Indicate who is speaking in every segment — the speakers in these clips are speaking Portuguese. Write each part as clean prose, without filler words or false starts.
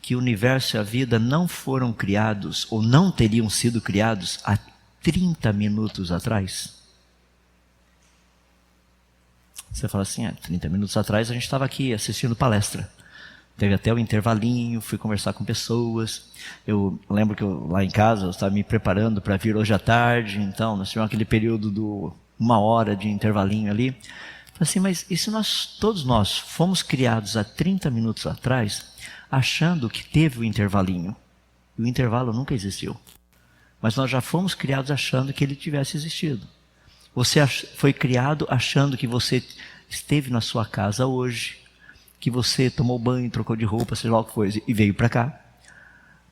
Speaker 1: que o universo e a vida não foram criados ou não teriam sido criados há 30 minutos atrás? Você fala assim, 30 minutos atrás a gente estava aqui assistindo palestra. Teve até o intervalinho, fui conversar com pessoas. Eu lembro que lá em casa eu estava me preparando para vir hoje à tarde, então nós tivemos aquele período de 1 hora de intervalinho ali. Falei assim, mas e se todos nós fomos criados há 30 minutos atrás, achando que teve o intervalinho? E o intervalo nunca existiu. Mas nós já fomos criados achando que ele tivesse existido. Você foi criado achando que você esteve na sua casa hoje, que você tomou banho, trocou de roupa, seja lá o que foi, e veio para cá.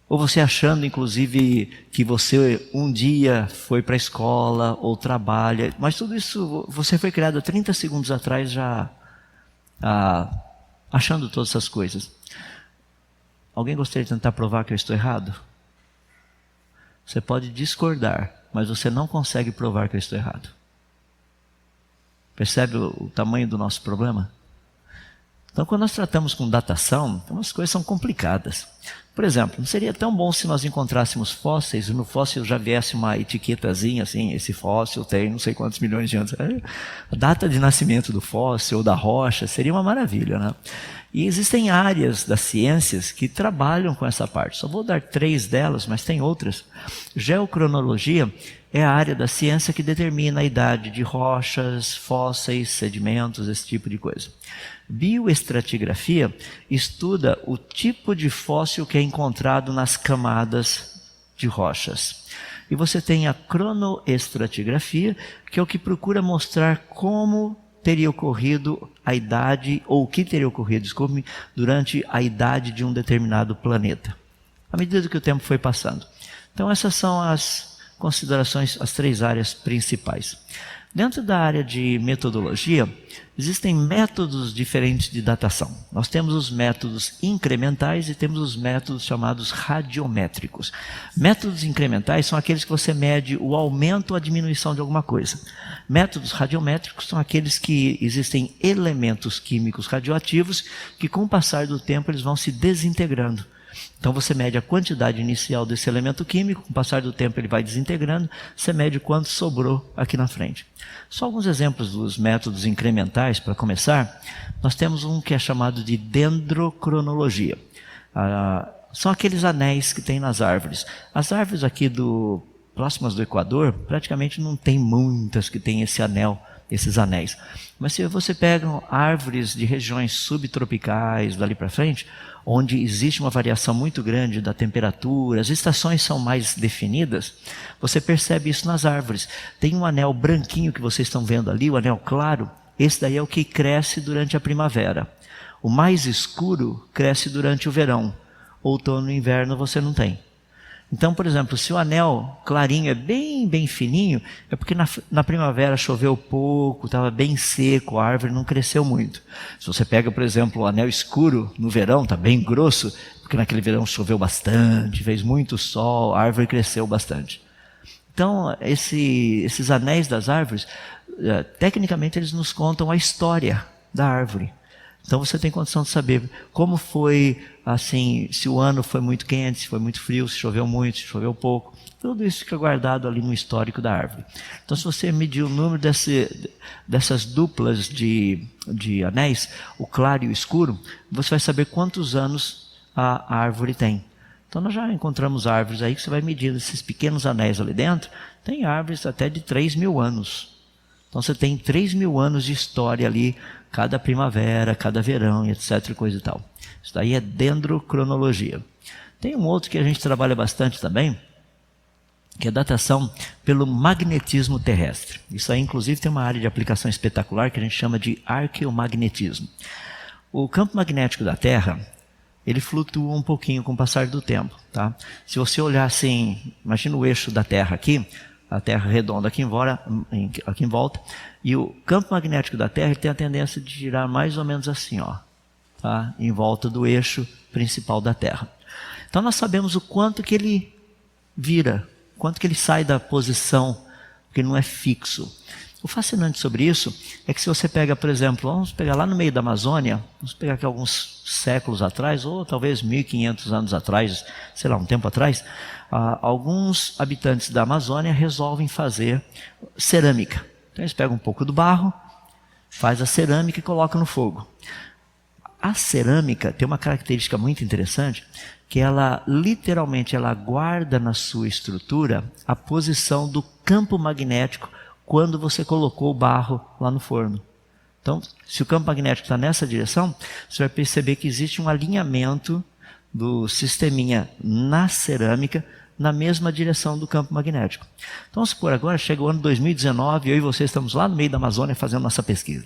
Speaker 1: Ou você achando, inclusive, que você um dia foi para a escola ou trabalha. Mas tudo isso, você foi criado há 30 segundos atrás já achando todas essas coisas. Alguém gostaria de tentar provar que eu estou errado? Você pode discordar, mas você não consegue provar que eu estou errado. Percebe o tamanho do nosso problema? Então, quando nós tratamos com datação, as coisas são complicadas. Por exemplo, não seria tão bom se nós encontrássemos fósseis e no fóssil já viesse uma etiquetazinha assim, esse fóssil tem não sei quantos milhões de anos. A data de nascimento do fóssil ou da rocha seria uma maravilha, né? E existem áreas das ciências que trabalham com essa parte. Só vou dar 3 delas, mas tem outras. Geocronologia é a área da ciência que determina a idade de rochas, fósseis, sedimentos, esse tipo de coisa. Bioestratigrafia estuda o tipo de fóssil que é encontrado nas camadas de rochas. E você tem a cronoestratigrafia, que é o que procura mostrar como teria ocorrido a idade, ou o que teria ocorrido, desculpe-me, durante a idade de um determinado planeta, à medida que o tempo foi passando. Então essas são as considerações, as 3 áreas principais. Dentro da área de metodologia, existem métodos diferentes de datação. Nós temos os métodos incrementais e temos os métodos chamados radiométricos. Métodos incrementais são aqueles que você mede o aumento ou a diminuição de alguma coisa. Métodos radiométricos são aqueles que existem elementos químicos radioativos que com o passar do tempo eles vão se desintegrando. Então você mede a quantidade inicial desse elemento químico, com o passar do tempo ele vai desintegrando, você mede quanto sobrou aqui na frente. Só alguns exemplos dos métodos incrementais, para começar, nós temos um que é chamado de dendrocronologia. São aqueles anéis que tem nas árvores. As árvores aqui próximas do Equador, praticamente não tem muitas que tem esse anel, esses anéis. Mas se você pega árvores de regiões subtropicais, dali para frente, onde existe uma variação muito grande da temperatura, as estações são mais definidas, você percebe isso nas árvores. Tem um anel branquinho que vocês estão vendo ali, o anel claro, esse daí é o que cresce durante a primavera. O mais escuro cresce durante o verão. Outono e inverno você não tem. Então, por exemplo, se o anel clarinho é bem fininho, é porque na primavera choveu pouco, estava bem seco, a árvore não cresceu muito. Se você pega, por exemplo, o anel escuro no verão, está bem grosso, porque naquele verão choveu bastante, fez muito sol, a árvore cresceu bastante. Então, esses anéis das árvores, tecnicamente eles nos contam a história da árvore. Então você tem condição de saber como foi, assim, se o ano foi muito quente, se foi muito frio, se choveu muito, se choveu pouco. Tudo isso fica guardado ali no histórico da árvore. Então se você medir o número dessas duplas de anéis, o claro e o escuro, você vai saber quantos anos a árvore tem. Então nós já encontramos árvores aí que você vai medindo esses pequenos anéis ali dentro. Tem árvores até de 3.000 anos. Então você tem 3.000 anos de história ali, cada primavera, cada verão, etc. coisa e tal. Isso daí é dendrocronologia. Tem um outro que a gente trabalha bastante também, que é datação pelo magnetismo terrestre. Isso aí, inclusive, tem uma área de aplicação espetacular que a gente chama de arqueomagnetismo. O campo magnético da Terra, ele flutua um pouquinho com o passar do tempo. Tá? Se você olhar assim, imagina o eixo da Terra aqui, a Terra redonda aqui em volta, e o campo magnético da Terra ele tem a tendência de girar mais ou menos assim, ó, tá? Em volta do eixo principal da Terra. Então nós sabemos o quanto que ele vira, quanto que ele sai da posição porque ele não é fixo. O fascinante sobre isso é que se você pega, por exemplo, vamos pegar lá no meio da Amazônia, vamos pegar aqui alguns séculos atrás, ou talvez 1500 anos atrás, sei lá, um tempo atrás, alguns habitantes da Amazônia resolvem fazer cerâmica. Então eles pegam um pouco do barro, faz a cerâmica e colocam no fogo. A cerâmica tem uma característica muito interessante, que ela literalmente ela guarda na sua estrutura a posição do campo magnético quando você colocou o barro lá no forno. Então, se o campo magnético está nessa direção, você vai perceber que existe um alinhamento do sisteminha na cerâmica na mesma direção do campo magnético. Então, vamos supor agora, chega o ano 2019, eu e você estamos lá no meio da Amazônia fazendo nossa pesquisa.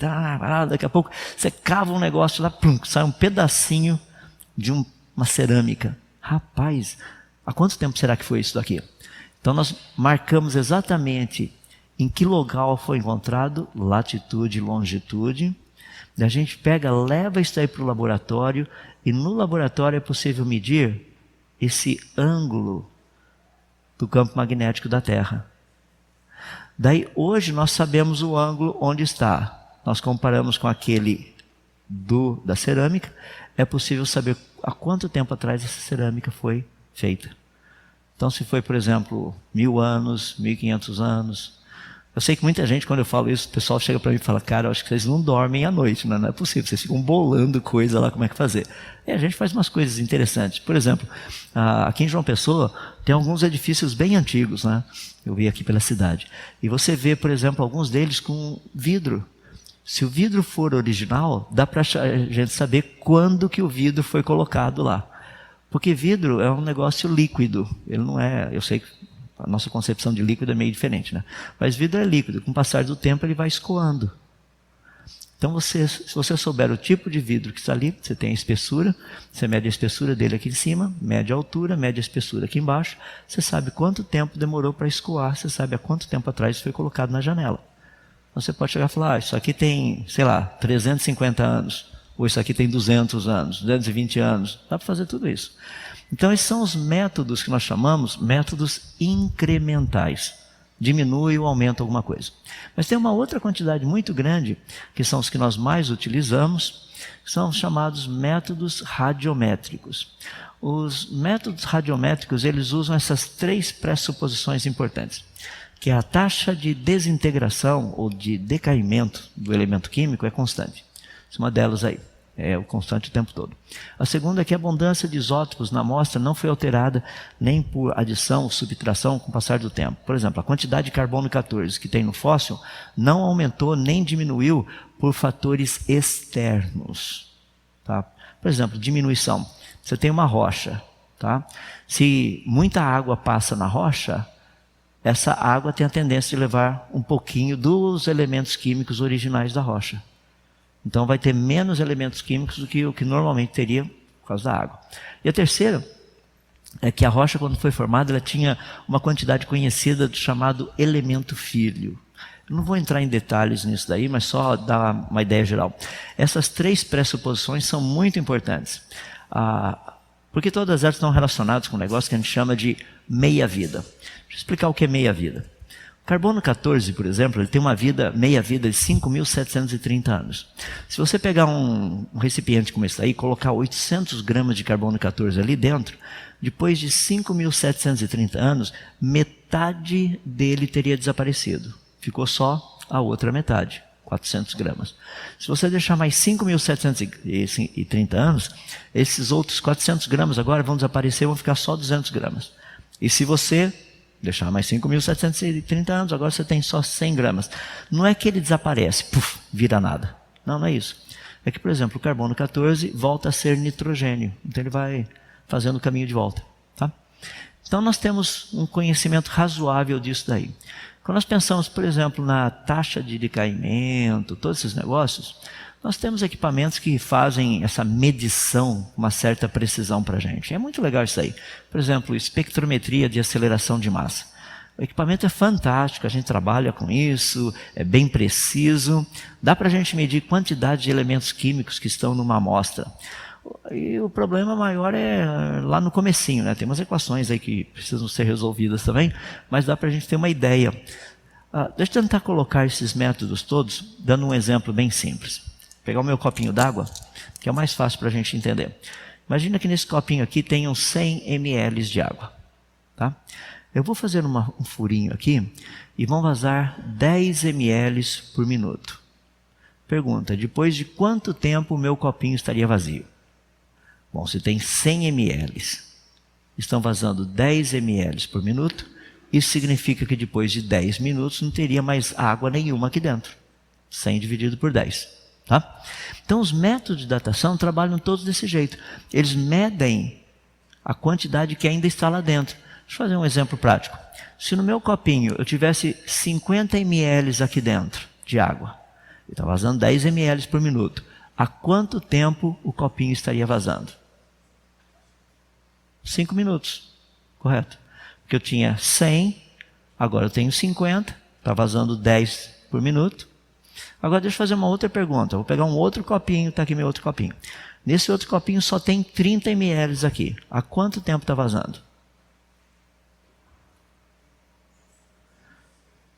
Speaker 1: Daqui a pouco você cava um negócio lá, plum, sai um pedacinho de uma cerâmica. Rapaz, há quanto tempo será que foi isso daqui? Então, nós marcamos exatamente em que local foi encontrado, latitude e longitude. A gente pega, leva isso aí para o laboratório, e no laboratório é possível medir esse ângulo do campo magnético da Terra. Daí, hoje, nós sabemos o ângulo onde está. Nós comparamos com aquele da cerâmica, é possível saber há quanto tempo atrás essa cerâmica foi feita. Então, se foi, por exemplo, 1000 anos, 1500 anos. Eu sei que muita gente, quando eu falo isso, o pessoal chega para mim e fala, cara, eu acho que vocês não dormem à noite, não é possível, vocês ficam bolando coisa lá, como é que fazer. E a gente faz umas coisas interessantes. Por exemplo, aqui em João Pessoa, tem alguns edifícios bem antigos, né? Eu vi aqui pela cidade. E você vê, por exemplo, alguns deles com vidro. Se o vidro for original, dá para a gente saber quando que o vidro foi colocado lá. Porque vidro é um negócio líquido, ele não é, eu sei que a nossa concepção de líquido é meio diferente, né? Mas vidro é líquido, com o passar do tempo ele vai escoando. Então, se você souber o tipo de vidro que está ali, você tem a espessura, você mede a espessura dele aqui em cima, mede a altura, mede a espessura aqui embaixo, você sabe quanto tempo demorou para escoar, você sabe há quanto tempo atrás foi colocado na janela. Então, você pode chegar e falar, isso aqui tem, sei lá, 350 anos, ou isso aqui tem 200 anos, 220 anos, dá para fazer tudo isso. Então, esses são os métodos que nós chamamos métodos incrementais. Diminui ou aumenta alguma coisa. Mas tem uma outra quantidade muito grande, que são os que nós mais utilizamos, que são os chamados métodos radiométricos. Os métodos radiométricos, eles usam essas 3 pressuposições importantes, que a taxa de desintegração ou de decaimento do elemento químico é constante. Essa é uma delas aí. É o constante o tempo todo. A segunda é que a abundância de isótopos na amostra não foi alterada nem por adição ou subtração com o passar do tempo. Por exemplo, a quantidade de carbono 14 que tem no fóssil não aumentou nem diminuiu por fatores externos. Tá? Por exemplo, diminuição. Você tem uma rocha. Tá? Se muita água passa na rocha, essa água tem a tendência de levar um pouquinho dos elementos químicos originais da rocha. Então vai ter menos elementos químicos do que o que normalmente teria por causa da água. E a terceira é que a rocha, quando foi formada, ela tinha uma quantidade conhecida do chamado elemento filho. Eu não vou entrar em detalhes nisso daí, mas só dar uma ideia geral. Essas 3 pressuposições são muito importantes, porque todas elas estão relacionadas com um negócio que a gente chama de meia-vida. Deixa eu explicar o que é meia-vida. Carbono 14, por exemplo, ele tem uma meia-vida de 5.730 anos. Se você pegar um recipiente como esse aí e colocar 800 gramas de carbono 14 ali dentro, depois de 5.730 anos, metade dele teria desaparecido. Ficou só a outra metade, 400 gramas. Se você deixar mais 5.730 anos, esses outros 400 gramas agora vão desaparecer, vão ficar só 200 gramas. E se você deixar mais 5.730 anos, agora você tem só 100 gramas. Não é que ele desaparece, puf, vira nada. Não, não é isso. É que, por exemplo, o carbono 14 volta a ser nitrogênio. Então ele vai fazendo o caminho de volta. Tá? Então nós temos um conhecimento razoável disso daí. Quando nós pensamos, por exemplo, na taxa de decaimento, todos esses negócios, nós temos equipamentos que fazem essa medição com uma certa precisão para a gente. É muito legal isso aí. Por exemplo, espectrometria de aceleração de massa. O equipamento é fantástico, a gente trabalha com isso, é bem preciso. Dá para a gente medir quantidade de elementos químicos que estão numa amostra. E o problema maior é lá no comecinho, né? Tem umas equações aí que precisam ser resolvidas também, mas dá para a gente ter uma ideia. Deixa eu tentar colocar esses métodos todos, dando um exemplo bem simples. Vou pegar o meu copinho d'água, que é o mais fácil para a gente entender. Imagina que nesse copinho aqui tenham 100 ml de água. Tá? Eu vou fazer um furinho aqui e vão vazar 10 ml por minuto. Pergunta, depois de quanto tempo o meu copinho estaria vazio? Bom, se tem 100 ml, estão vazando 10 ml por minuto, isso significa que depois de 10 minutos não teria mais água nenhuma aqui dentro. 100 dividido por 10. Tá? Então os métodos de datação trabalham todos desse jeito. Eles medem a quantidade que ainda está lá dentro. Deixa eu fazer um exemplo prático. Se no meu copinho eu tivesse 50 ml aqui dentro de água, e está vazando 10 ml por minuto, há quanto tempo o copinho estaria vazando? 5 minutos, correto? Porque eu tinha 100, agora eu tenho 50, está vazando 10 por minuto. Agora deixa eu fazer uma outra pergunta. Vou pegar um outro copinho, está aqui meu outro copinho. Nesse outro copinho só tem 30 ml aqui. Há quanto tempo está vazando?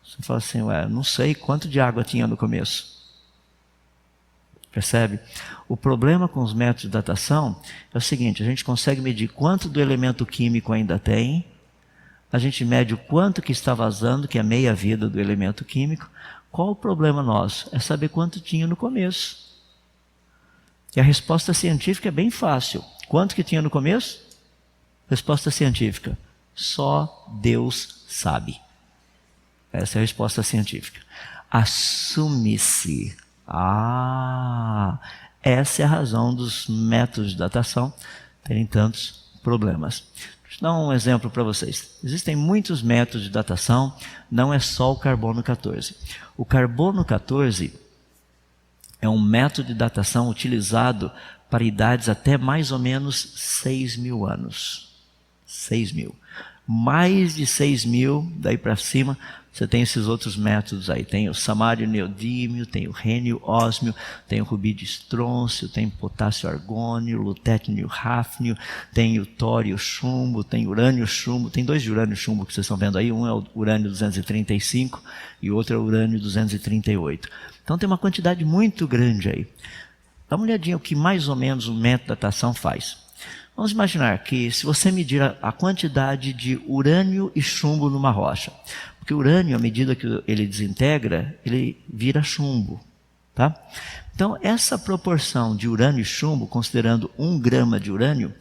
Speaker 1: Você fala assim, não sei quanto de água tinha no começo. Percebe? O problema com os métodos de datação é o seguinte, a gente consegue medir quanto do elemento químico ainda tem, a gente mede o quanto que está vazando, que é a meia-vida do elemento químico. Qual o problema nosso? É saber quanto tinha no começo. E a resposta científica é bem fácil. Quanto que tinha no começo? Resposta científica. Só Deus sabe. Essa é a resposta científica. Assume-se. Essa é a razão dos métodos de datação terem tantos problemas. Deixa eu dar um exemplo para vocês. Existem muitos métodos de datação, não é só o carbono 14. O carbono 14 é um método de datação utilizado para idades até mais ou menos 6.000 anos. 6.000. Mais de 6.000, daí para cima, você tem esses outros métodos aí. Tem o samário neodímio, tem o rênio ósmio, tem o rubídio estrôncio, tem o potássio argônio, lutétio hafnio, tem o tório chumbo, tem urânio chumbo. Tem dois de urânio chumbo que vocês estão vendo aí. Um é o urânio 235 e o outro é o urânio 238. Então tem uma quantidade muito grande aí. Dá uma olhadinha o que mais ou menos o método de datação faz. Vamos imaginar que se você medir a quantidade de urânio e chumbo numa rocha, porque o urânio, à medida que ele desintegra, ele vira chumbo. Tá? Então, essa proporção de urânio e chumbo, considerando 1 grama de urânio,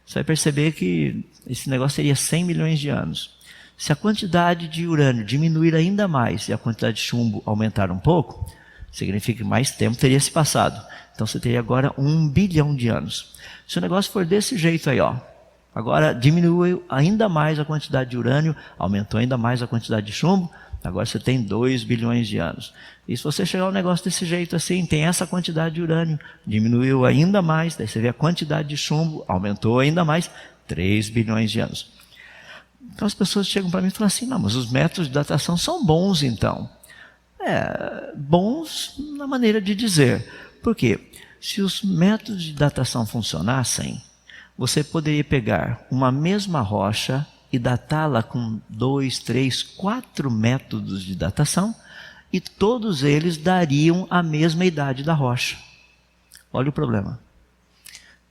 Speaker 1: você vai perceber que esse negócio teria 100 milhões de anos. Se a quantidade de urânio diminuir ainda mais e a quantidade de chumbo aumentar um pouco, significa que mais tempo teria se passado. Então você teria agora 1 bilhão de anos. Se o negócio for desse jeito aí, agora diminuiu ainda mais a quantidade de urânio, aumentou ainda mais a quantidade de chumbo, agora você tem 2 bilhões de anos. E se você chegar a um negócio desse jeito assim, tem essa quantidade de urânio, diminuiu ainda mais, daí você vê a quantidade de chumbo, aumentou ainda mais, 3 bilhões de anos. Então as pessoas chegam para mim e falam assim, não, mas os métodos de datação são bons então. Bons na maneira de dizer. Por quê? Se os métodos de datação funcionassem, você poderia pegar uma mesma rocha e datá-la com 2, 3, 4 métodos de datação e todos eles dariam a mesma idade da rocha. Olha o problema.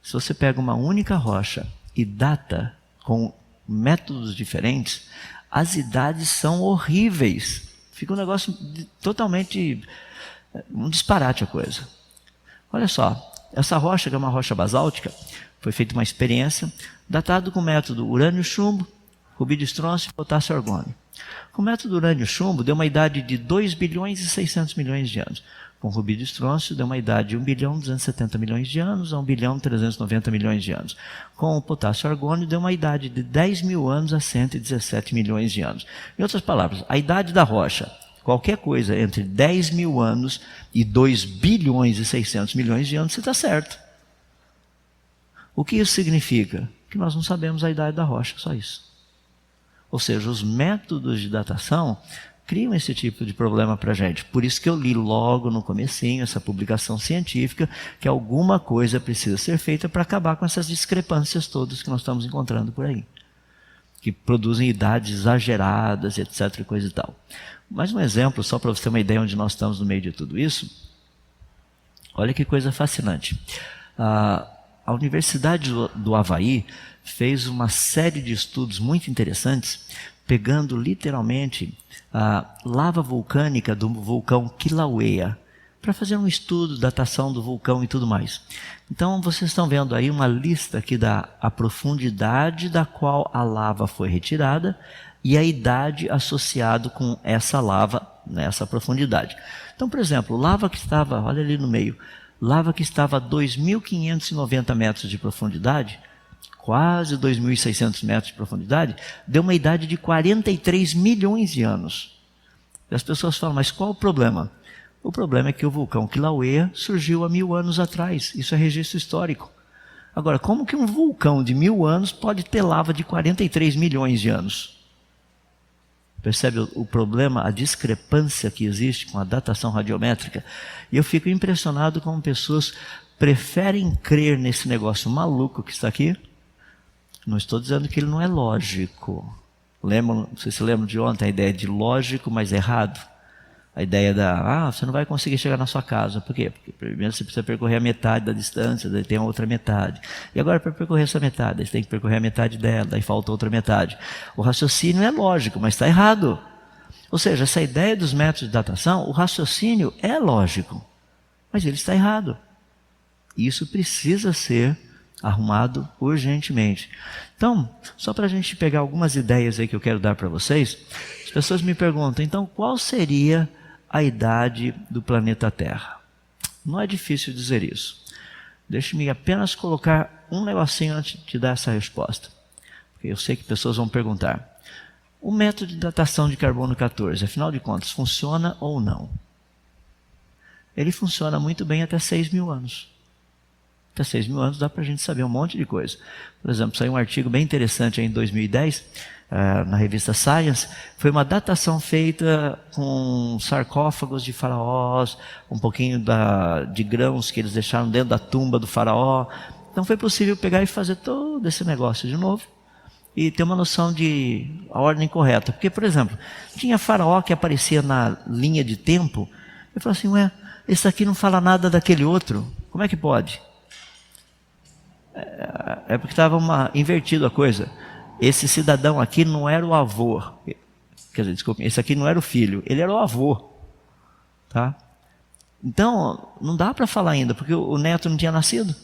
Speaker 1: Se você pega uma única rocha e data com métodos diferentes, as idades são horríveis. Fica um negócio totalmente um disparate a coisa. Olha só, essa rocha, que é uma rocha basáltica, foi feita uma experiência, datado com o método urânio-chumbo, rubídio estrôncio e potássio argônio. Com o método urânio-chumbo, deu uma idade de 2 bilhões e 600 milhões de anos. Com o rubídio estrôncio, deu uma idade de 1 bilhão e 270 milhões de anos a 1 bilhão e 390 milhões de anos. Com o potássio argônio, deu uma idade de 10 mil anos a 117 milhões de anos. Em outras palavras, a idade da rocha, qualquer coisa entre 10 mil anos e 2 bilhões e 600 milhões de anos, você está certo. O que isso significa? Que nós não sabemos a idade da rocha, só isso. Ou seja, os métodos de datação criam esse tipo de problema para a gente. Por isso que eu li logo no comecinho essa publicação científica, que alguma coisa precisa ser feita para acabar com essas discrepâncias todas que nós estamos encontrando por aí, que produzem idades exageradas, etc. coisa e tal. Mais um exemplo, só para você ter uma ideia onde nós estamos no meio de tudo isso. Olha que coisa fascinante. A Universidade do Havaí fez uma série de estudos muito interessantes, pegando literalmente a lava vulcânica do vulcão Kilauea, para fazer um estudo, datação do vulcão e tudo mais. Então, vocês estão vendo aí uma lista aqui da profundidade da qual a lava foi retirada e a idade associada com essa lava nessa profundidade. Então, por exemplo, lava que estava, olha ali no meio, lava que estava a 2.590 metros de profundidade, quase 2.600 metros de profundidade, deu uma idade de 43 milhões de anos. E as pessoas falam, mas qual o problema? O problema é que o vulcão Kilauea surgiu há 1000 anos atrás. Isso é registro histórico. Agora, como que um vulcão de 1000 anos pode ter lava de 43 milhões de anos? Percebe o problema, a discrepância que existe com a datação radiométrica? E eu fico impressionado como pessoas preferem crer nesse negócio maluco que está aqui. Não estou dizendo que ele não é lógico. Não sei se lembram de ontem a ideia de lógico, mas errado. A ideia você não vai conseguir chegar na sua casa. Por quê? Porque primeiro você precisa percorrer a metade da distância, daí tem a outra metade. E agora para percorrer essa metade, você tem que percorrer a metade dela, daí falta outra metade. O raciocínio é lógico, mas está errado. Ou seja, essa ideia dos métodos de datação, o raciocínio é lógico, mas ele está errado. E isso precisa ser arrumado urgentemente. Então, só para a gente pegar algumas ideias aí que eu quero dar para vocês, as pessoas me perguntam, então qual seria a idade do planeta Terra? Não é difícil dizer isso. Deixe-me apenas colocar um negocinho antes de dar essa resposta, porque eu sei que pessoas vão perguntar. O método de datação de carbono 14, afinal de contas, funciona ou não? Ele funciona muito bem até 6.000 anos. Até 6.000 anos dá para a gente saber um monte de coisa. Por exemplo, saiu um artigo bem interessante aí em 2010, na revista Science. Foi uma datação feita com sarcófagos de faraós, um pouquinho de grãos que eles deixaram dentro da tumba do faraó. Então foi possível pegar e fazer todo esse negócio de novo e ter uma noção de a ordem correta. Porque, por exemplo, tinha faraó que aparecia na linha de tempo. Eu falei assim, esse aqui não fala nada daquele outro. Como é que pode? É porque estava invertido a coisa. Esse cidadão aqui não era o avô. Quer dizer, desculpe, esse aqui não era o filho, ele era o avô. Tá? Então, não dá para falar ainda, porque o neto não tinha nascido.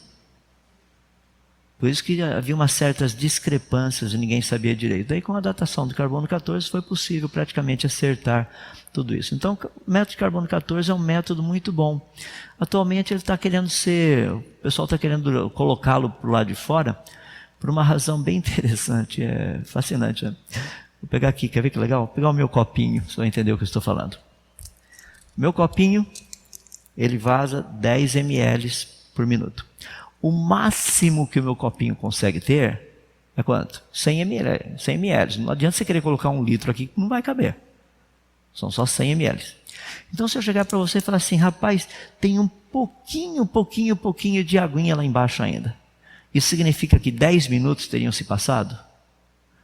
Speaker 1: Por isso que havia umas certas discrepâncias e ninguém sabia direito. Daí, com a datação do carbono 14, foi possível praticamente acertar tudo isso. Então, o método de carbono 14 é um método muito bom. Atualmente, ele está querendo o pessoal está querendo colocá-lo para o lado de fora, por uma razão bem interessante, fascinante. Né? Vou pegar aqui, quer ver que legal? Vou pegar o meu copinho, você vai entender o que eu estou falando. Meu copinho, ele vaza 10 ml por minuto. O máximo que o meu copinho consegue ter é quanto? 100 ml. 100 ml. Não adianta você querer colocar 1 litro aqui que não vai caber. São só 100 ml. Então, se eu chegar para você e falar assim, rapaz, tem um pouquinho de aguinha lá embaixo ainda. Isso significa que 10 minutos teriam se passado?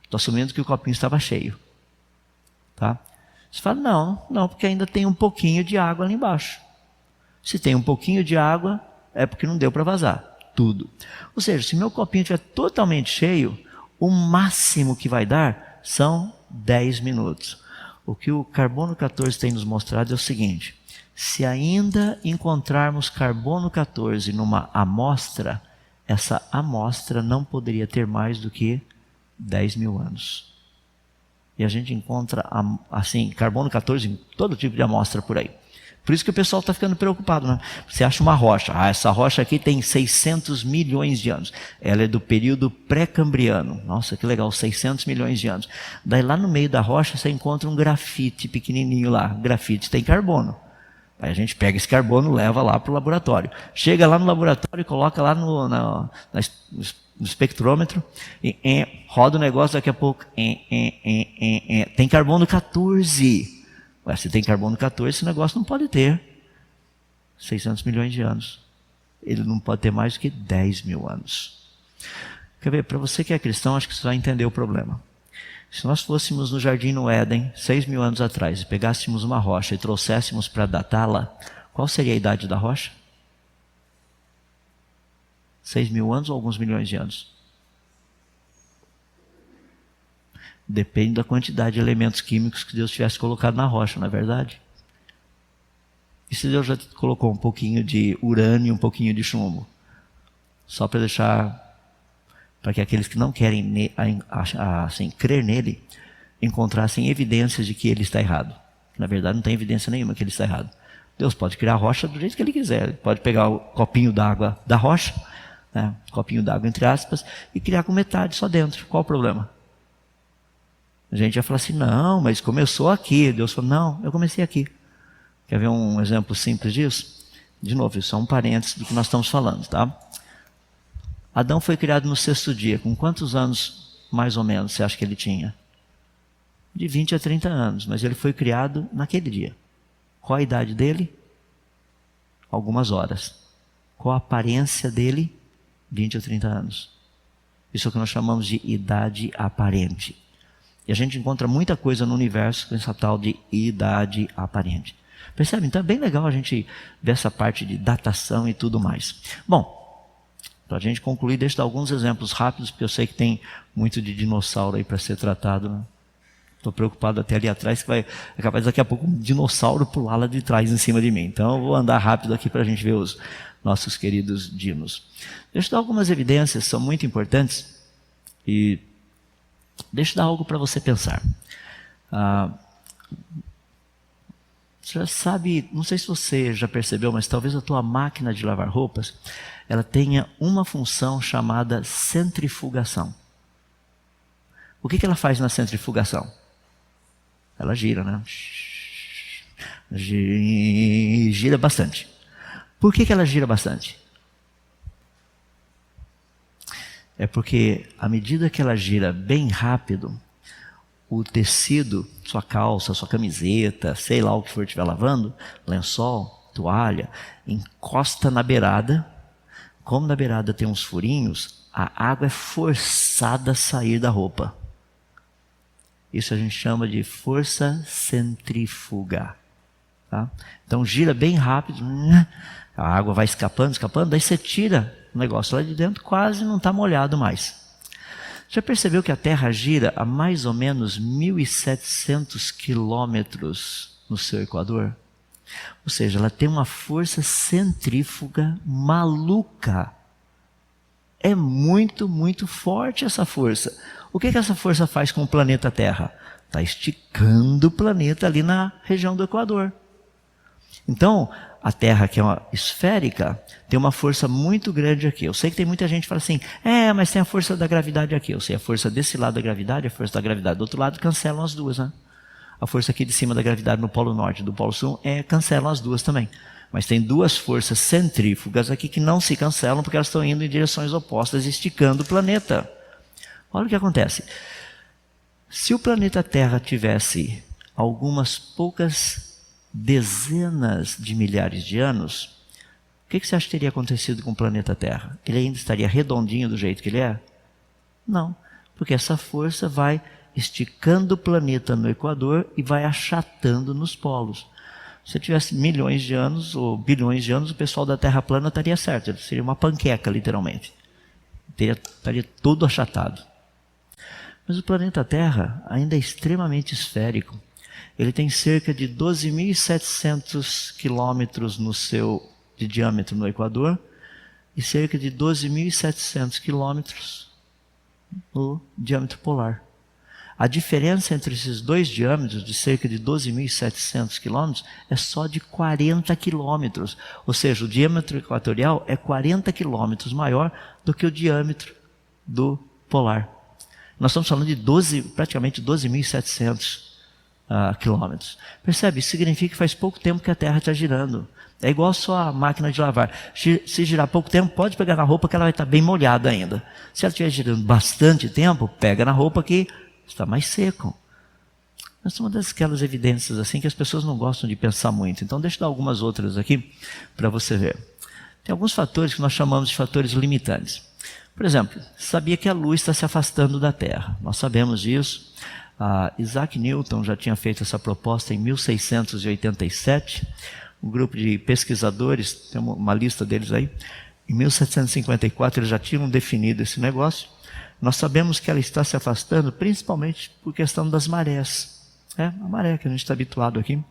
Speaker 1: Estou assumindo que o copinho estava cheio. Tá? Você fala, não, porque ainda tem um pouquinho de água lá embaixo. Se tem um pouquinho de água, é porque não deu para vazar tudo. Ou seja, se meu copinho estiver totalmente cheio, o máximo que vai dar são 10 minutos. O que o carbono 14 tem nos mostrado é o seguinte: se ainda encontrarmos carbono 14 numa amostra, essa amostra não poderia ter mais do que 10.000 anos. E a gente encontra assim, carbono 14 em todo tipo de amostra por aí. Por isso que o pessoal está ficando preocupado, né? Você acha uma rocha. Essa rocha aqui tem 600 milhões de anos. Ela é do período pré-cambriano. Nossa, que legal, 600 milhões de anos. Daí lá no meio da rocha você encontra um grafite pequenininho lá. Grafite tem carbono. Aí a gente pega esse carbono e leva lá para o laboratório. Chega lá no laboratório, coloca lá no espectrômetro, roda o negócio, daqui a pouco tem carbono 14. Se tem carbono 14, esse negócio não pode ter 600 milhões de anos. Ele não pode ter mais do que 10.000 anos. Quer ver? Para você que é cristão, acho que você vai entender o problema. Se nós fôssemos no Jardim no Éden, 6.000 anos atrás, e pegássemos uma rocha e trouxéssemos para datá-la, qual seria a idade da rocha? 6.000 anos ou alguns milhões de anos? Depende da quantidade de elementos químicos que Deus tivesse colocado na rocha, não é verdade? E se Deus já colocou um pouquinho de urânio e um pouquinho de chumbo? Só para deixar, para que aqueles que não querem assim, crer nele, encontrassem evidências de que ele está errado. Na verdade, não tem evidência nenhuma que ele está errado. Deus pode criar a rocha do jeito que ele quiser. Ele pode pegar o copinho d'água da rocha, né, copinho d'água entre aspas, e criar com metade só dentro. Qual o problema? A gente ia falar assim, não, mas começou aqui. Deus falou, não, eu comecei aqui. Quer ver um exemplo simples disso? De novo, isso é um parênteses do que nós estamos falando, tá? Adão foi criado no 6º dia. Com quantos anos, mais ou menos, você acha que ele tinha? De 20 a 30 anos, mas ele foi criado naquele dia. Qual a idade dele? Algumas horas. Qual a aparência dele? 20 ou 30 anos. Isso é o que nós chamamos de idade aparente. E a gente encontra muita coisa no universo com essa tal de idade aparente. Percebe? Então é bem legal a gente ver essa parte de datação e tudo mais. Bom, para a gente concluir, deixa eu dar alguns exemplos rápidos, porque eu sei que tem muito de dinossauro aí para ser tratado, né? Estou preocupado até ali atrás, que é capaz daqui a pouco um dinossauro pular lá de trás em cima de mim. Então eu vou andar rápido aqui para a gente ver os nossos queridos dinos. Deixa eu dar algumas evidências, são muito importantes, e deixa eu dar algo para você pensar. Você já sabe, não sei se você já percebeu, mas talvez a tua máquina de lavar roupas, ela tenha uma função chamada centrifugação. O que ela faz na centrifugação? Ela gira, né? Gira bastante. Por que ela gira bastante? É porque à medida que ela gira bem rápido, o tecido, sua calça, sua camiseta, sei lá o que for estiver lavando, lençol, toalha, encosta na beirada. Como na beirada tem uns furinhos, a água é forçada a sair da roupa. Isso a gente chama de força centrífuga. Tá? Então gira bem rápido, a água vai escapando, daí você tira o negócio lá de dentro, quase não está molhado mais. Já percebeu que a Terra gira a mais ou menos 1.700 quilômetros no seu equador? Ou seja, ela tem uma força centrífuga maluca. É muito, muito forte essa força. O que essa força faz com o planeta Terra? Está esticando o planeta ali na região do Equador. Então, a Terra, que é uma esférica, tem uma força muito grande aqui. Eu sei que tem muita gente que fala assim, mas tem a força da gravidade aqui. Eu sei, a força desse lado da gravidade, a força da gravidade do outro lado, cancelam as duas, né? A força aqui de cima da gravidade no Polo Norte e do Polo Sul, cancelam as duas também. Mas tem duas forças centrífugas aqui que não se cancelam porque elas estão indo em direções opostas, esticando o planeta. Olha o que acontece. Se o planeta Terra tivesse algumas poucas dezenas de milhares de anos, o que você acha que teria acontecido com o planeta Terra? Ele ainda estaria redondinho do jeito que ele é? Não, porque essa força vai esticando o planeta no Equador e vai achatando nos polos. Se tivesse milhões de anos ou bilhões de anos, o pessoal da Terra plana estaria certo, ele seria uma panqueca literalmente. Estaria todo achatado. Mas o planeta Terra ainda é extremamente esférico. Ele tem cerca de 12.700 quilômetros de diâmetro no Equador e cerca de 12.700 quilômetros no diâmetro polar. A diferença entre esses dois diâmetros, de cerca de 12.700 quilômetros, é só de 40 quilômetros. Ou seja, o diâmetro equatorial é 40 quilômetros maior do que o diâmetro do polar. Nós estamos falando de praticamente 12.700 quilômetros. Percebe? Isso significa que faz pouco tempo que a Terra está girando. É igual a sua máquina de lavar. Se girar pouco tempo, pode pegar na roupa que ela vai estar bem molhada ainda. Se ela estiver girando bastante tempo, pega na roupa que está mais seco. Essa é uma daquelas evidências assim que as pessoas não gostam de pensar muito. Então deixa eu dar algumas outras aqui para você ver. Tem alguns fatores que nós chamamos de fatores limitantes. Por exemplo, sabia que a luz está se afastando da Terra. Nós sabemos disso. Isaac Newton já tinha feito essa proposta em 1687. Um grupo de pesquisadores, tem uma lista deles aí, em 1754 eles já tinham definido esse negócio. Nós sabemos que ela está se afastando principalmente por questão das marés. A maré que a gente está habituado aqui.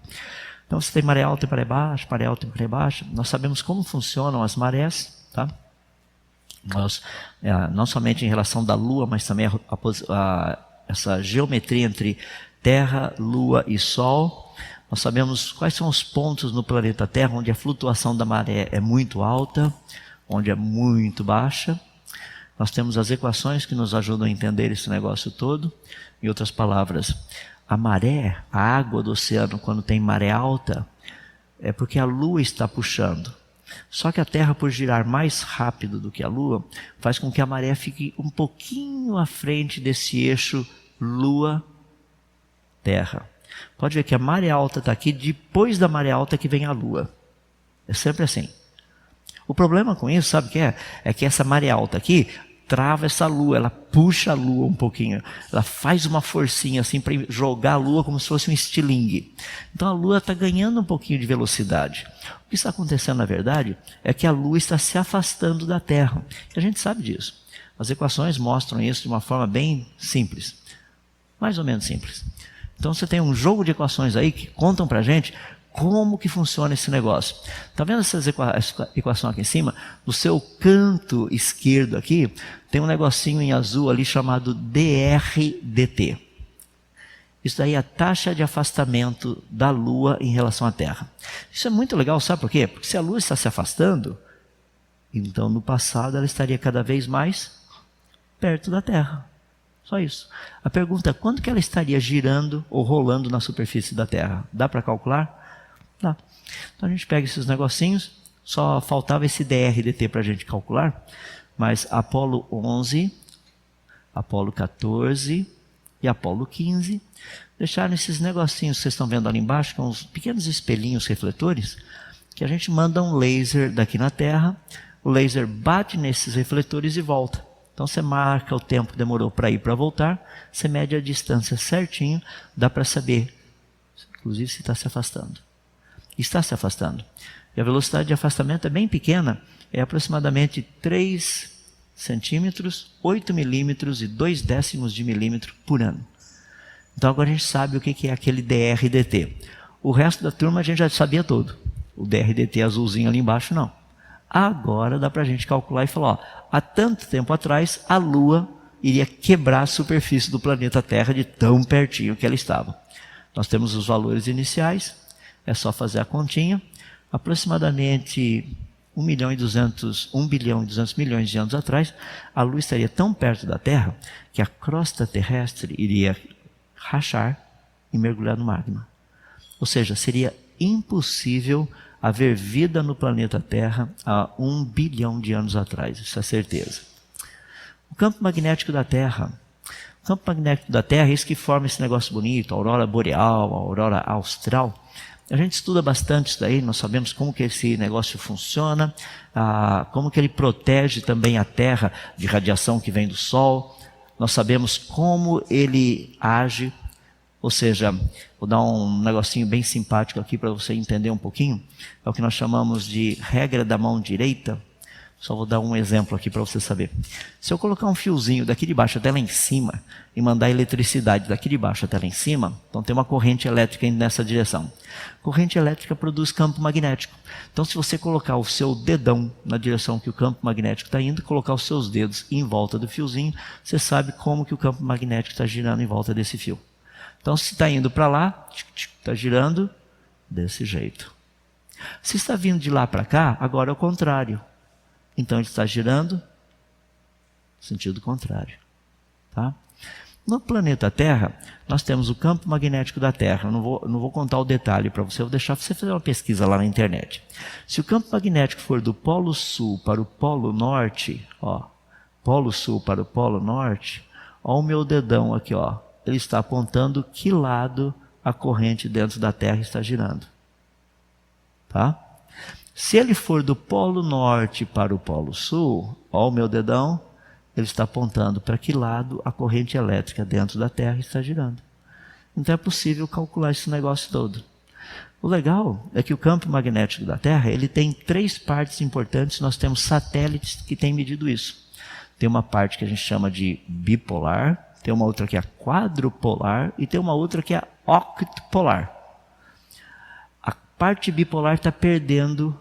Speaker 1: Então você tem maré alta e maré baixa, maré alta e maré baixa. Nós sabemos como funcionam as marés, tá? Não somente em relação da Lua, mas também essa geometria entre Terra, Lua e Sol. Nós sabemos quais são os pontos no planeta Terra onde a flutuação da maré é muito alta, onde é muito baixa. Nós temos as equações que nos ajudam a entender esse negócio todo. Em outras palavras, a maré, a água do oceano, quando tem maré alta, é porque a Lua está puxando. Só que a Terra, por girar mais rápido do que a Lua, faz com que a maré fique um pouquinho à frente desse eixo Lua-Terra. Pode ver que a maré alta está aqui, depois da maré alta que vem a Lua. É sempre assim. O problema com isso, sabe o que é? É que essa maré alta aqui trava essa Lua, ela puxa a Lua um pouquinho, ela faz uma forcinha assim para jogar a Lua como se fosse um estilingue. Então a Lua está ganhando um pouquinho de velocidade. O que está acontecendo na verdade é que a Lua está se afastando da Terra. E a gente sabe disso. As equações mostram isso de uma forma bem simples, mais ou menos simples. Então você tem um jogo de equações aí que contam para a gente como que funciona esse negócio. Está vendo essa equação aqui em cima? No seu canto esquerdo aqui, tem um negocinho em azul ali chamado dr/dt. Isso daí é a taxa de afastamento da Lua em relação à Terra. Isso é muito legal, sabe por quê? Porque se a Lua está se afastando, então no passado ela estaria cada vez mais perto da Terra. Só isso. A pergunta é quando que ela estaria girando ou rolando na superfície da Terra? Dá para calcular? Dá. Então a gente pega esses negocinhos, só faltava esse dr/dt para a gente calcular, mas Apolo 11, Apolo 14 e Apolo 15 deixaram esses negocinhos que vocês estão vendo ali embaixo, que são uns pequenos espelhinhos refletores, que a gente manda um laser daqui na Terra, o laser bate nesses refletores e volta. Então você marca o tempo que demorou para ir para voltar, você mede a distância certinho, dá para saber, inclusive, se está se afastando. Está se afastando. E a velocidade de afastamento é bem pequena, é aproximadamente 3 centímetros, 8 milímetros e 0,2 de milímetro por ano. Então agora a gente sabe o que é aquele dr/dt. O resto da turma a gente já sabia todo. O dr/dt azulzinho ali embaixo não. Agora dá para a gente calcular e falar, há tanto tempo atrás a Lua iria quebrar a superfície do planeta Terra de tão pertinho que ela estava. Nós temos os valores iniciais. É só fazer a continha, aproximadamente 1 bilhão e 200 milhões de anos atrás, a Lua estaria tão perto da Terra que a crosta terrestre iria rachar e mergulhar no magma. Ou seja, seria impossível haver vida no planeta Terra há 1 bilhão de anos atrás, isso é certeza. O campo magnético da Terra. O campo magnético da Terra é isso que forma esse negócio bonito, a aurora boreal, a aurora austral. A gente estuda bastante isso daí, nós sabemos como que esse negócio funciona, como que ele protege também a Terra de radiação que vem do Sol. Nós sabemos como ele age, ou seja, vou dar um negocinho bem simpático aqui para você entender um pouquinho. É o que nós chamamos de regra da mão direita. Só vou dar um exemplo aqui para você saber. Se eu colocar um fiozinho daqui de baixo até lá em cima e mandar eletricidade daqui de baixo até lá em cima, então tem uma corrente elétrica indo nessa direção. Corrente elétrica produz campo magnético. Então se você colocar o seu dedão na direção que o campo magnético está indo, colocar os seus dedos em volta do fiozinho, você sabe como que o campo magnético está girando em volta desse fio. Então se está indo para lá, está girando desse jeito. Se está vindo de lá para cá, agora é o contrário. Então ele está girando no sentido contrário. Tá? No planeta Terra, nós temos o campo magnético da Terra. Eu não vou contar o detalhe para você, eu vou deixar você fazer uma pesquisa lá na internet. Se o campo magnético for do Polo Sul para o Polo Norte, Polo Sul para o Polo Norte, o meu dedão aqui, ele está apontando que lado a corrente dentro da Terra está girando. Tá? Se ele for do Polo Norte para o Polo Sul, o meu dedão, ele está apontando para que lado a corrente elétrica dentro da Terra está girando. Então é possível calcular esse negócio todo. O legal é que o campo magnético da Terra, ele tem 3 partes importantes. Nós temos satélites que têm medido isso. Tem uma parte que a gente chama de bipolar, tem uma outra que é quadrupolar e tem uma outra que é octopolar. A parte bipolar está perdendo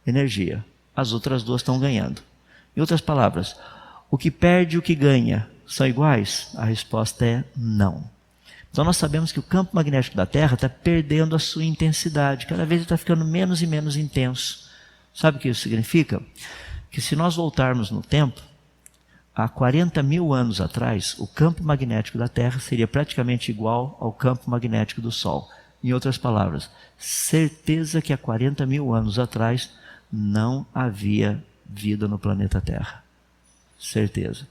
Speaker 1: energia, as outras 2 estão ganhando. Em outras palavras, o que perde e o que ganha são iguais? A resposta é não. Então nós sabemos que o campo magnético da Terra está perdendo a sua intensidade, cada vez ele está ficando menos e menos intenso. Sabe o que isso significa? Que se nós voltarmos no tempo, há 40 mil anos atrás, o campo magnético da Terra seria praticamente igual ao campo magnético do Sol. Em outras palavras, certeza que há 40 mil anos atrás não havia vida no planeta Terra. Certeza.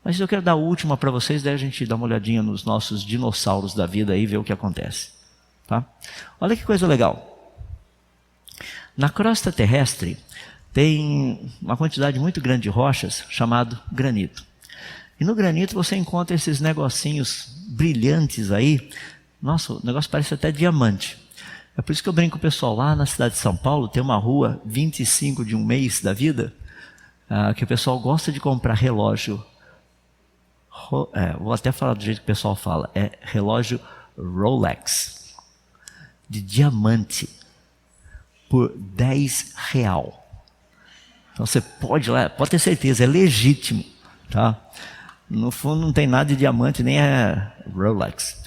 Speaker 1: Mas eu quero dar a última para vocês, daí a gente dá uma olhadinha nos nossos dinossauros da vida e ver o que acontece. Tá? Olha que coisa legal. Na crosta terrestre tem uma quantidade muito grande de rochas chamado granito. E no granito você encontra esses negocinhos brilhantes aí. Nossa, o negócio parece até diamante. É por isso que eu brinco com o pessoal lá na cidade de São Paulo, tem uma rua 25 de um mês da vida, que o pessoal gosta de comprar relógio. Vou até falar do jeito que o pessoal fala. É relógio Rolex de diamante por R$10. Então você pode ir lá, pode ter certeza, é legítimo, tá? No fundo não tem nada de diamante, nem é Rolex.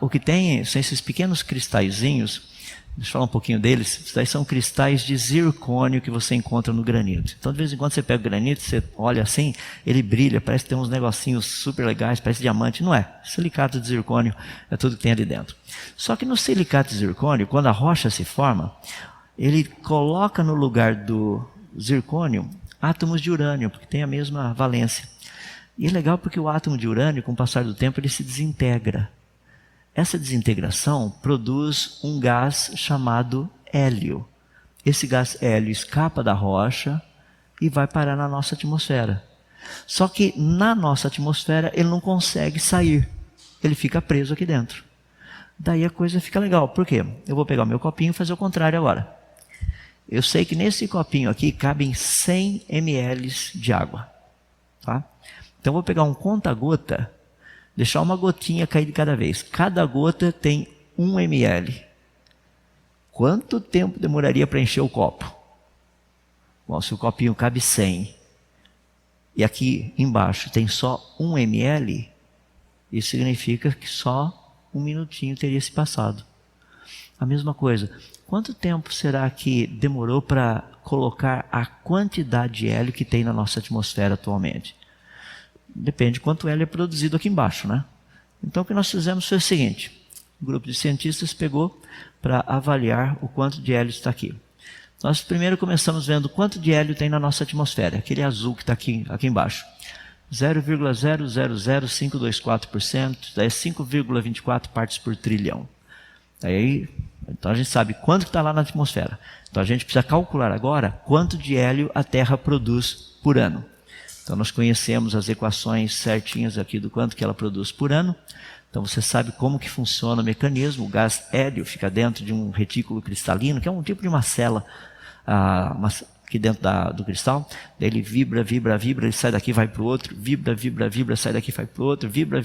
Speaker 1: O que tem são esses pequenos cristalzinhos. Deixa eu falar um pouquinho deles. Esses daí são cristais de zircônio que você encontra no granito. Então, de vez em quando você pega o granito, você olha assim, ele brilha, parece que tem uns negocinhos super legais, parece diamante. Não é. Silicato de zircônio é tudo que tem ali dentro. Só que no silicato de zircônio, quando a rocha se forma, ele coloca no lugar do zircônio átomos de urânio, porque tem a mesma valência. E é legal porque o átomo de urânio, com o passar do tempo, ele se desintegra. Essa desintegração produz um gás chamado hélio. Esse gás hélio escapa da rocha e vai parar na nossa atmosfera. Só que na nossa atmosfera ele não consegue sair. Ele fica preso aqui dentro. Daí a coisa fica legal. Por quê? Eu vou pegar o meu copinho e fazer o contrário agora. Eu sei que nesse copinho aqui cabem 100 ml de água. Tá? Então eu vou pegar um conta-gota, deixar uma gotinha cair de cada vez. Cada gota tem 1 ml. Quanto tempo demoraria para encher o copo? Bom, se o copinho cabe 100 e aqui embaixo tem só 1 ml, isso significa que só 1 minutinho teria se passado. A mesma coisa, quanto tempo será que demorou para colocar a quantidade de hélio que tem na nossa atmosfera atualmente? Depende de quanto hélio é produzido aqui embaixo, né? Então o que nós fizemos foi o seguinte: um grupo de cientistas pegou para avaliar o quanto de hélio está aqui. Nós primeiro começamos vendo quanto de hélio tem na nossa atmosfera, aquele azul que está aqui embaixo. 0,000524%, daí é 5,24 partes por trilhão. Então a gente sabe quanto está lá na atmosfera. Então a gente precisa calcular agora quanto de hélio a Terra produz por ano. Então nós conhecemos as equações certinhas aqui do quanto que ela produz por ano. Então você sabe como que funciona o mecanismo. O gás hélio fica dentro de um retículo cristalino, que é um tipo de uma célula aqui dentro do cristal. Daí ele vibra, ele sai daqui, vai para o outro, vibra, sai daqui, vai para o outro, vibra,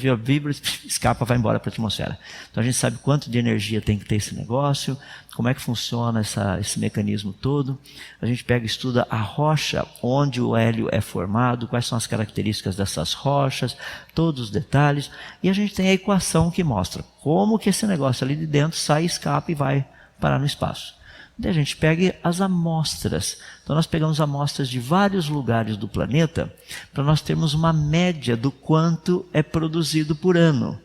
Speaker 1: escapa, vai embora para a atmosfera. Então a gente sabe quanto de energia tem que ter esse negócio, como é que funciona esse mecanismo todo. A gente pega e estuda a rocha onde o hélio é formado, quais são as características dessas rochas, todos os detalhes, e a gente tem a equação que mostra como que esse negócio ali de dentro sai, escapa e vai parar no espaço. Daí a gente pega as amostras. Então nós pegamos amostras de vários lugares do planeta para nós termos uma média do quanto é produzido por ano.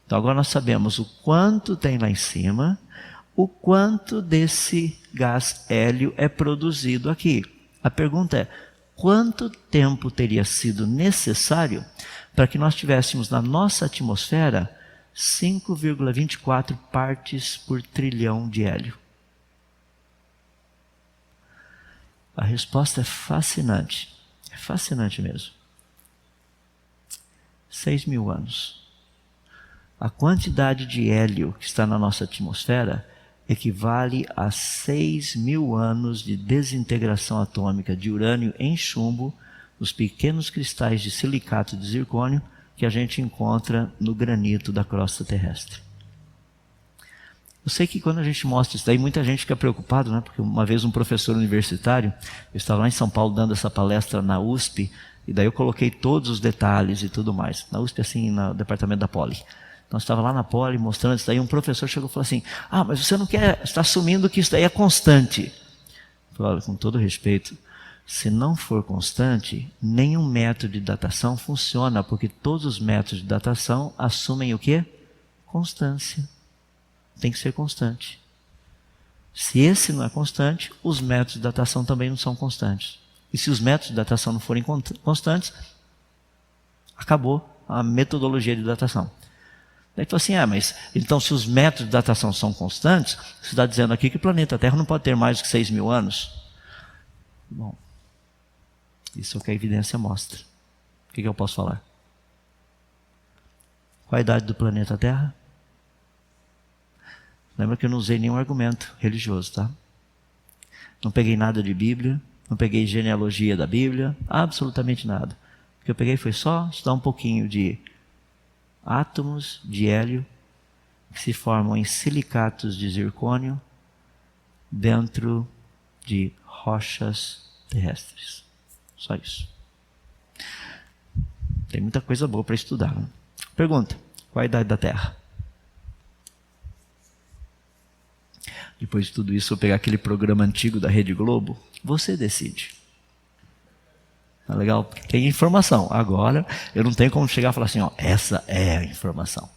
Speaker 1: Então agora nós sabemos o quanto tem lá em cima, o quanto desse gás hélio é produzido aqui. A pergunta é: quanto tempo teria sido necessário para que nós tivéssemos na nossa atmosfera 5,24 partes por trilhão de hélio? A resposta é fascinante mesmo. 6.000 anos. A quantidade de hélio que está na nossa atmosfera equivale a 6.000 anos de desintegração atômica de urânio em chumbo nos pequenos cristais de silicato de zircônio que a gente encontra no granito da crosta terrestre. Eu sei que quando a gente mostra isso daí, muita gente fica preocupado, né? Porque uma vez um professor universitário, eu estava lá em São Paulo dando essa palestra na USP, e daí eu coloquei todos os detalhes e tudo mais. Na USP, assim, no departamento da Poli. Então, eu estava lá na Poli mostrando isso daí, um professor chegou e falou assim, mas você não quer, está assumindo que isso daí é constante. Eu falei, olha, com todo respeito, se não for constante, nenhum método de datação funciona, porque todos os métodos de datação assumem o quê? Constância. Tem que ser constante. Se esse não é constante, os métodos de datação também não são constantes. E se os métodos de datação não forem constantes, acabou a metodologia de datação. Daí falou assim, mas então se os métodos de datação são constantes, você está dizendo aqui que o planeta Terra não pode ter mais do que 6.000 anos? Bom, isso é o que a evidência mostra. O que eu posso falar? Qual a idade do planeta Terra? Lembra que eu não usei nenhum argumento religioso, tá? Não peguei nada de Bíblia, não peguei genealogia da Bíblia, absolutamente nada. O que eu peguei foi só estudar um pouquinho de átomos de hélio que se formam em silicatos de zircônio dentro de rochas terrestres. Só isso. Tem muita coisa boa para estudar, né? Pergunta, qual a idade da Terra? Depois de tudo isso, eu pegar aquele programa antigo da Rede Globo, você decide. Tá legal? Tem informação. Agora, eu não tenho como chegar e falar assim, essa é a informação.